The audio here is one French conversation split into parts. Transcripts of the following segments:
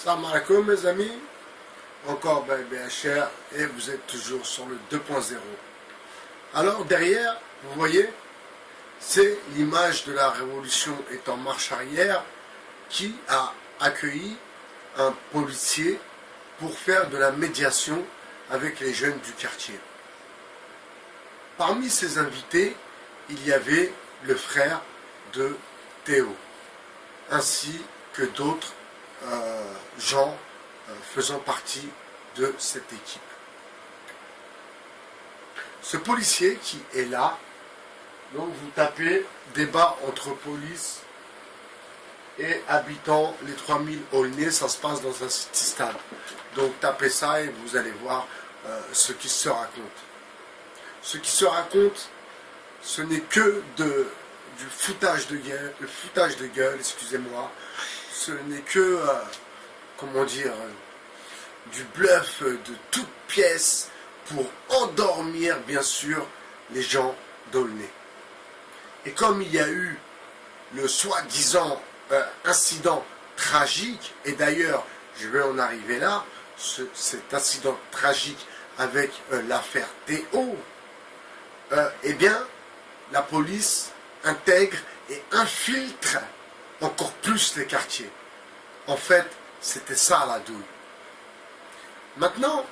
Salam alaikum mes amis, encore BHR et vous êtes toujours sur le 2.0. Alors derrière, vous voyez, c'est l'image de la révolution est en marche arrière qui a accueilli un policier pour faire de la médiation avec les jeunes du quartier. Parmi ces invités, il y avait le frère de Théo, ainsi que d'autres gens faisant partie de cette équipe. Ce policier qui est là, donc vous tapez débat entre police et habitants, les 3000 Aulnay, ça se passe dans un city stade. Donc tapez ça et vous allez voir ce qui se raconte. Ce qui se raconte, ce n'est que du foutage de gueule, excusez-moi. Ce n'est que, comment dire, du bluff de toutes pièces pour endormir, bien sûr, les gens d'Aulnay. Et comme il y a eu le soi-disant incident tragique, et d'ailleurs, je vais en arriver là, cet incident tragique avec l'affaire Théo, eh bien, la police intègre et infiltre encore plus les quartiers. En fait, c'était ça la douille. Maintenant,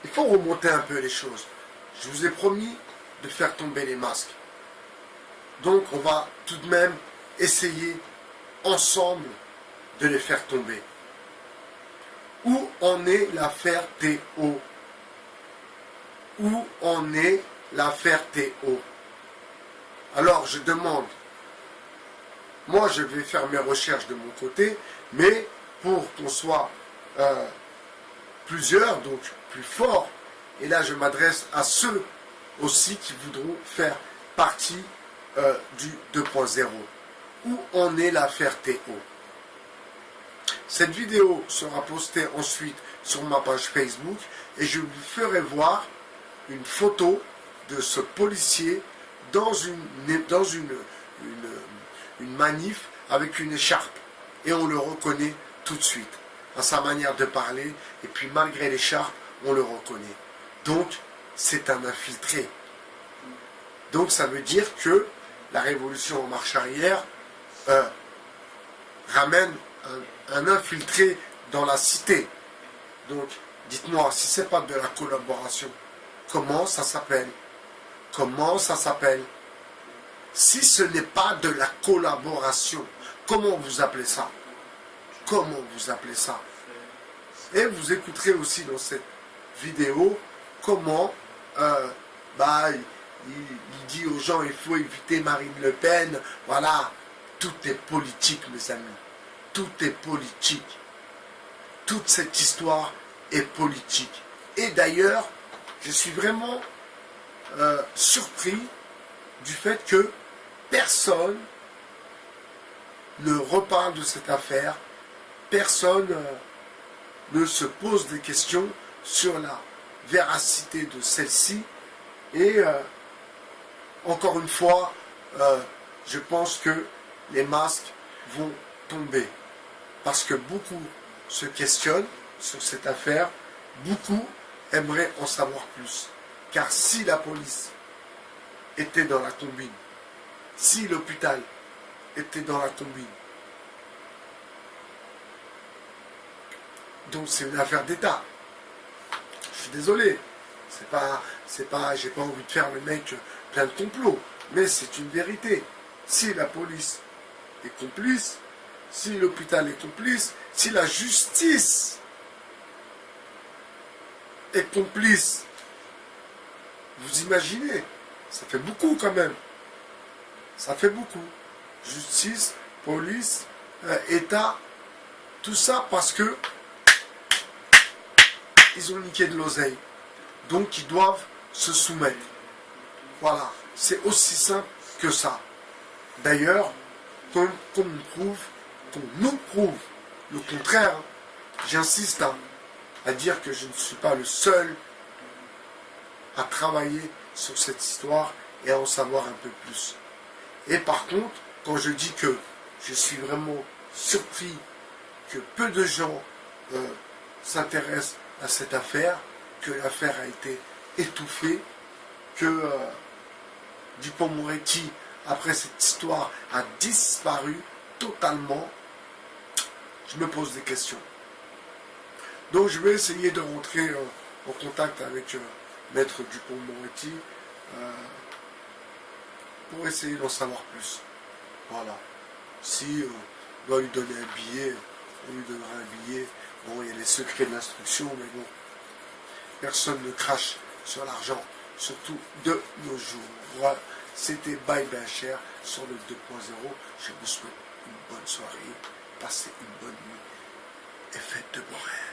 il faut remonter un peu les choses. Je vous ai promis de faire tomber les masques. Donc, on va tout de même essayer ensemble de les faire tomber. Où en est l'affaire Théo? Où en est l'affaire Théo? Alors, je demande, moi je vais faire mes recherches de mon côté, mais pour qu'on soit plusieurs, donc plus forts, et là je m'adresse à ceux aussi qui voudront faire partie du 2.0. Où en est l'affaire Théo? Cette vidéo sera postée ensuite sur ma page Facebook et je vous ferai voir une photo de ce policier dans une manif avec une écharpe. Et on le reconnaît tout de suite, à sa manière de parler, et puis malgré l'écharpe, on le reconnaît. Donc, c'est un infiltré. Donc, ça veut dire que la révolution en marche arrière ramène un infiltré dans la cité. Donc, dites-moi, si ce n'est pas de la collaboration, comment ça s'appelle? Comment ça s'appelle? Si ce n'est pas de la collaboration, comment vous appelez ça? Comment vous appelez ça? Et vous écouterez aussi dans cette vidéo comment il dit aux gens il faut éviter Marine Le Pen. Voilà, tout est politique mes amis. Tout est politique. Toute cette histoire est politique. Et d'ailleurs, je suis vraiment surpris du fait que personne ne reparle de cette affaire, personne ne se pose des questions sur la véracité de celle-ci. Et encore une fois, je pense que les masques vont tomber. Parce que beaucoup se questionnent sur cette affaire, beaucoup aimeraient en savoir plus. Car si la police était dans la combine, si l'hôpital était dans la combine, donc c'est une affaire d'État. Je suis désolé, j'ai pas envie de faire le mec plein de complots, mais c'est une vérité. Si la police est complice, si l'hôpital est complice, si la justice est complice, vous imaginez, ça fait beaucoup quand même. Ça fait beaucoup. Justice, police, État, tout ça parce que ils ont niqué de l'oseille. Donc ils doivent se soumettre. Voilà, c'est aussi simple que ça. D'ailleurs, qu'on nous prouve le contraire, j'insiste à dire que je ne suis pas le seul à travailler sur cette histoire et à en savoir un peu plus. Et par contre, quand je dis que je suis vraiment surpris que peu de gens s'intéressent à cette affaire, que l'affaire a été étouffée, que Dupond-Moretti, après cette histoire, a disparu totalement. Je me pose des questions. Donc je vais essayer de rentrer en contact avec Maître Dupond-Moretti pour essayer d'en savoir plus. Voilà. Si on doit lui donner un billet, on lui donnera un billet. Bon, il y a les secrets de l'instruction, mais bon, personne ne crache sur l'argent, surtout de nos jours. Voilà. C'était Bye Bye Cher sur le 2.0. Je vous souhaite une bonne soirée, passez une bonne nuit et faites de beaux rêves.